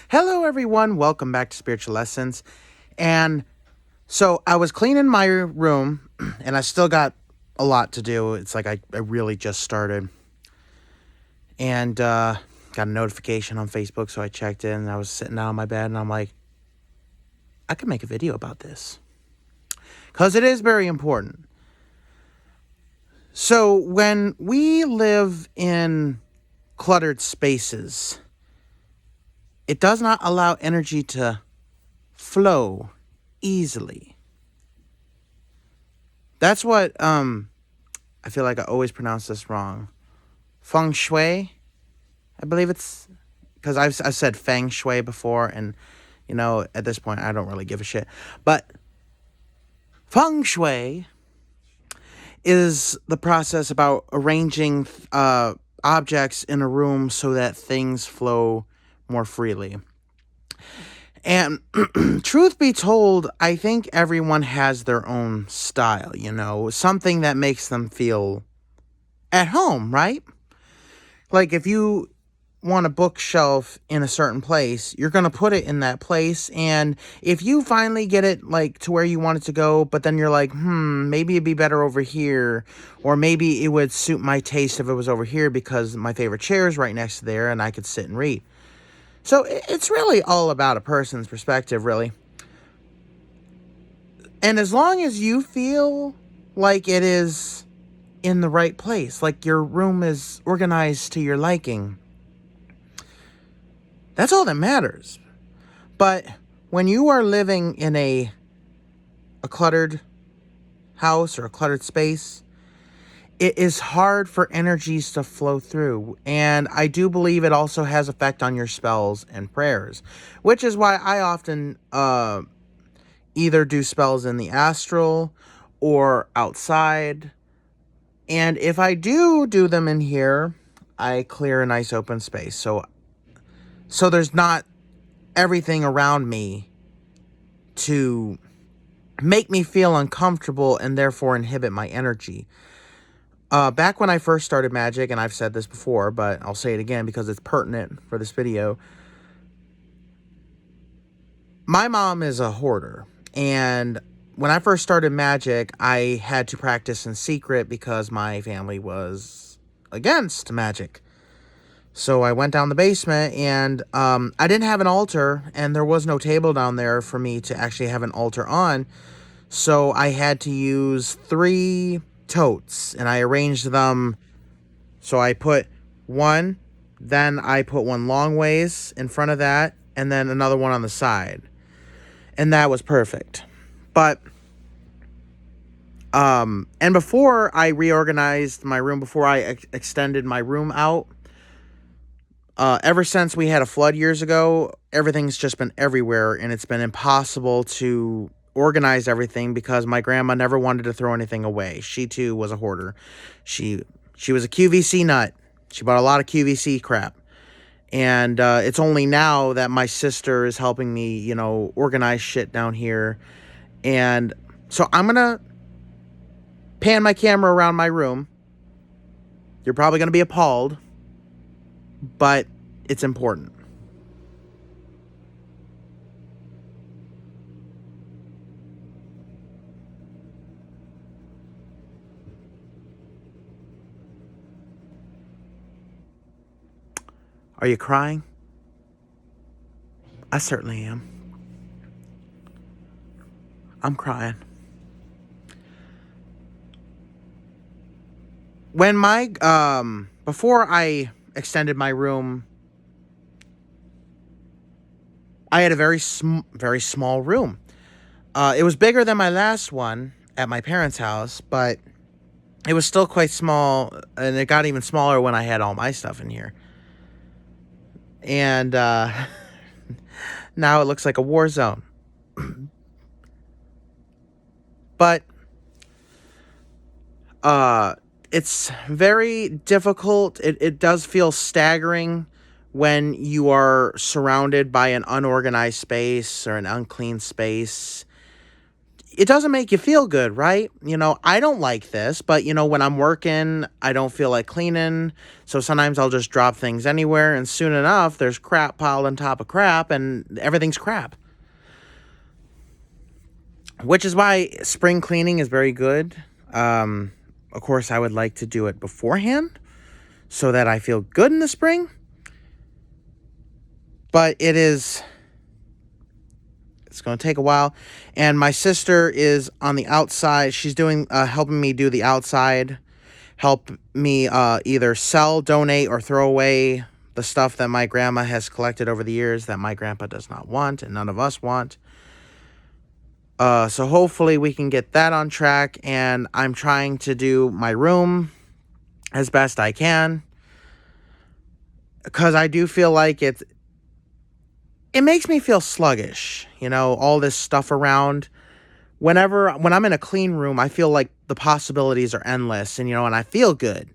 Hello, everyone. Welcome back to Spiritual Lessons. And so I was cleaning my room, and I still got a lot to do. It's like I really just started. And got a notification on Facebook, so I checked in, and I was sitting down on my bed, and I'm like, I could make a video about this. Because it is very important. So when we live in cluttered spaces, it does not allow energy to flow easily. That's what I feel like I always pronounce this wrong. Feng shui, I believe it's, because I've said feng shui before, and at this point I don't really give a shit. But feng shui is the process about arranging objects in a room so that things flow more freely. And truth be told, I think everyone has their own style, something that makes them feel at home, right? Like if you want a bookshelf in a certain place, you're going to put it in that place. And if you finally get it like to where you want it to go, but then you're like, maybe it'd be better over here, or maybe it would suit my taste if it was over here because my favorite chair is right next to there and I could sit and read. So it's really all about a person's perspective, really. And as long as you feel like it is in the right place, like your room is organized to your liking, that's all that matters. But when you are living in a cluttered house or a cluttered space, it is hard for energies to flow through. And I do believe it also has effect on your spells and prayers, which is why I often either do spells in the astral or outside. And if I do them in here, I clear a nice open space. So there's not everything around me to make me feel uncomfortable and therefore inhibit my energy. Back when I first started Magick, and I've said this before, but I'll say it again because it's pertinent for this video. My mom is a hoarder, and when I first started Magick, I had to practice in secret because my family was against magic. So I went down the basement, and I didn't have an altar, and there was no table down there for me to actually have an altar on. So I had to use 3 totes, and I arranged them. So I put one, then I put one long ways in front of that, and then another one on the side. And that was perfect. But and before I reorganized my room, before I extended my room out, ever since we had a flood years ago, everything's just been everywhere, and it's been impossible to organize everything because my grandma never wanted to throw anything away. She too was a hoarder. She was a QVC nut. She bought a lot of QVC crap. And it's only now that my sister is helping me, organize shit down here. And so I'm going to pan my camera around my room. You're probably going to be appalled, but it's important. Are you crying? I certainly am. I'm crying. When before I extended my room, I had a very small room. It was bigger than my last one at my parents' house, but it was still quite small, and it got even smaller when I had all my stuff in here. And now it looks like a war zone. But it's very difficult. It does feel staggering when you are surrounded by an unorganized space or an unclean space. it doesn't make you feel good, right? I don't like this, but when I'm working, I don't feel like cleaning. So sometimes I'll just drop things anywhere, and soon enough, there's crap piled on top of crap, and everything's crap. Which is why spring cleaning is very good. Of course, I would like to do it beforehand so that I feel good in the spring. But it's going to take a while. And my sister is on the outside. She's doing helping me do the outside. Help me either sell, donate, or throw away the stuff that my grandma has collected over the years that my grandpa does not want and none of us want. So hopefully we can get that on track. And I'm trying to do my room as best I can, because I do feel like it makes me feel sluggish, all this stuff around. When I'm in a clean room, I feel like the possibilities are endless, and I feel good.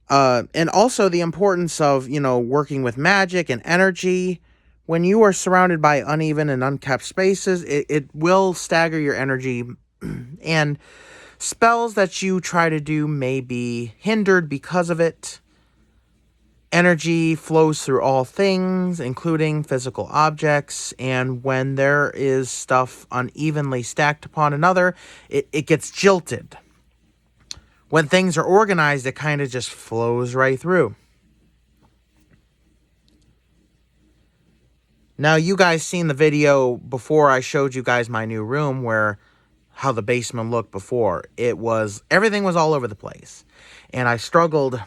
And also the importance of, working with magic and energy. When you are surrounded by uneven and unkept spaces, it will stagger your energy, and spells that you try to do may be hindered because of it. Energy flows through all things, including physical objects, and when there is stuff unevenly stacked upon another, it gets jilted. When things are organized, it kind of just flows right through. Now, you guys seen the video before I showed you guys my new room, where how the basement looked before. Everything was all over the place, and I struggled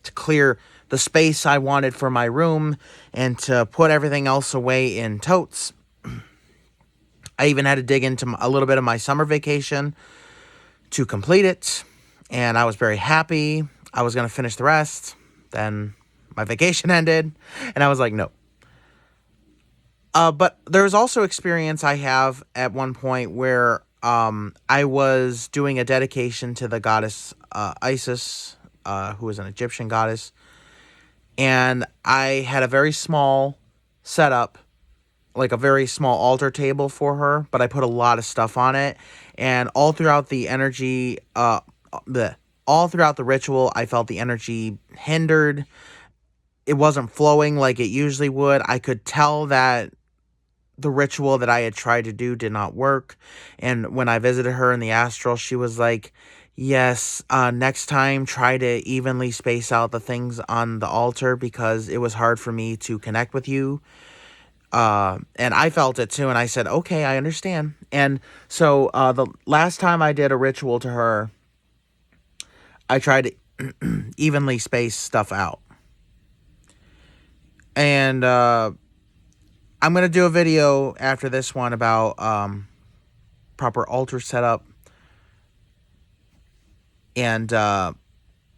to clear the space I wanted for my room and to put everything else away in totes. I even had to dig into a little bit of my summer vacation to complete it, and I was very happy. I was going to finish the rest. Then my vacation ended, and I was like, no. But there's also experience I have at one point where I was doing a dedication to the goddess Isis, who is an Egyptian goddess. And I had a very small setup, like a very small altar table for her, but I put a lot of stuff on it. And all throughout the energy, all throughout the ritual, I felt the energy hindered. It wasn't flowing like it usually would. I could tell that the ritual that I had tried to do did not work. And when I visited her in the astral, she was like, yes, next time try to evenly space out the things on the altar, because it was hard for me to connect with you. And I felt it too, and I said, okay, I understand. And so the last time I did a ritual to her, I tried to evenly space stuff out. And I'm going to do a video after this one about proper altar setup. And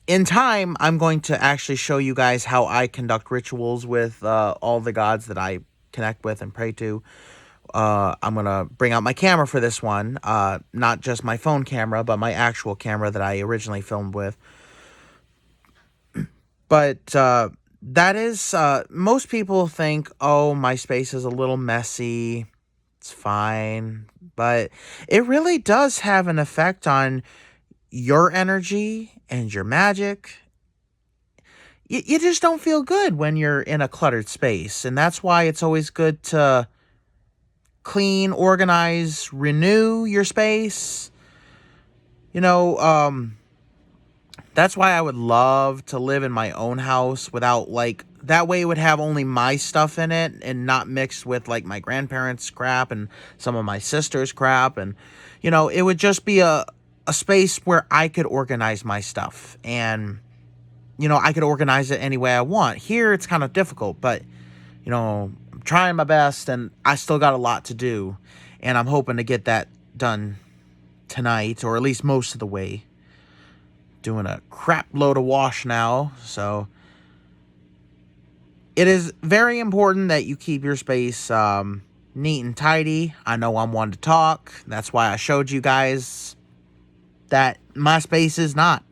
in time, I'm going to actually show you guys how I conduct rituals with all the gods that I connect with and pray to. I'm going to bring out my camera for this one. Not just my phone camera, but my actual camera that I originally filmed with. But that is, most people think, oh, my space is a little messy. It's fine. But it really does have an effect on your energy and your magic. You just don't feel good when you're in a cluttered space. And that's why it's always good to clean, organize, renew your space. That's why I would love to live in my own house without, that way it would have only my stuff in it and not mixed with, my grandparents' crap and some of my sister's crap. And, it would just be a space where I could organize my stuff, and I could organize it any way I want. Here it's kind of difficult, but I'm trying my best, and I still got a lot to do, and I'm hoping to get that done tonight, or at least most of the way. Doing a crap load of wash now, so it is very important that you keep your space neat and tidy. I know I'm one to talk. That's why I showed you guys that my space is not.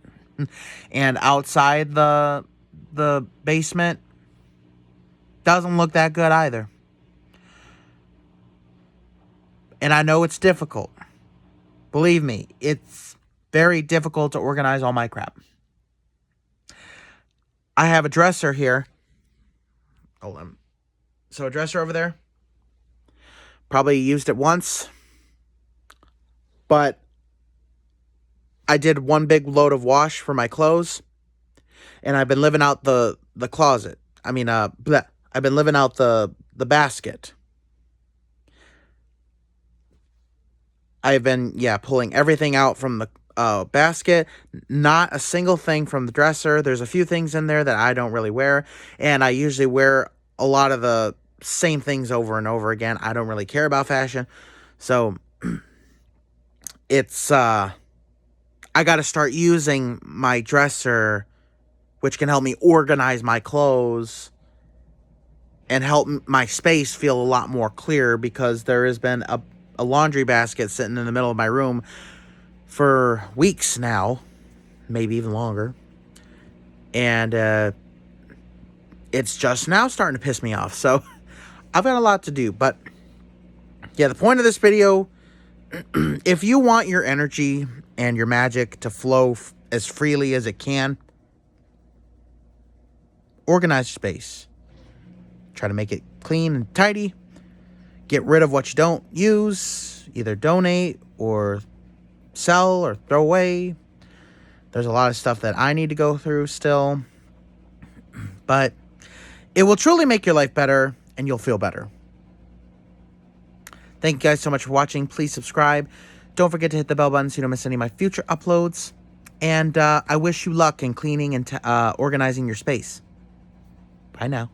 And outside the basement doesn't look that good either. And I know it's difficult. Believe me, it's very difficult to organize all my crap. I have a dresser here. Hold on. So a dresser over there. Probably used it once. But I did one big load of wash for my clothes. And I've been living out the closet. I've been living out the basket. I've been, pulling everything out from the basket. Not a single thing from the dresser. There's a few things in there that I don't really wear. And I usually wear a lot of the same things over and over again. I don't really care about fashion. So, it's, I got to start using my dresser, which can help me organize my clothes and help my space feel a lot more clear, because there has been a laundry basket sitting in the middle of my room for weeks now, maybe even longer. And it's just now starting to piss me off. So I've got a lot to do. But yeah, the point of this video, if you want your energy and your magic to flow as freely as it can, organize your space. Try to make it clean and tidy. Get rid of what you don't use. Either donate or sell or throw away. There's a lot of stuff that I need to go through still. But it will truly make your life better, and you'll feel better. Thank you guys so much for watching. Please subscribe. Don't forget to hit the bell button so you don't miss any of my future uploads. And I wish you luck in cleaning and organizing your space. Bye now.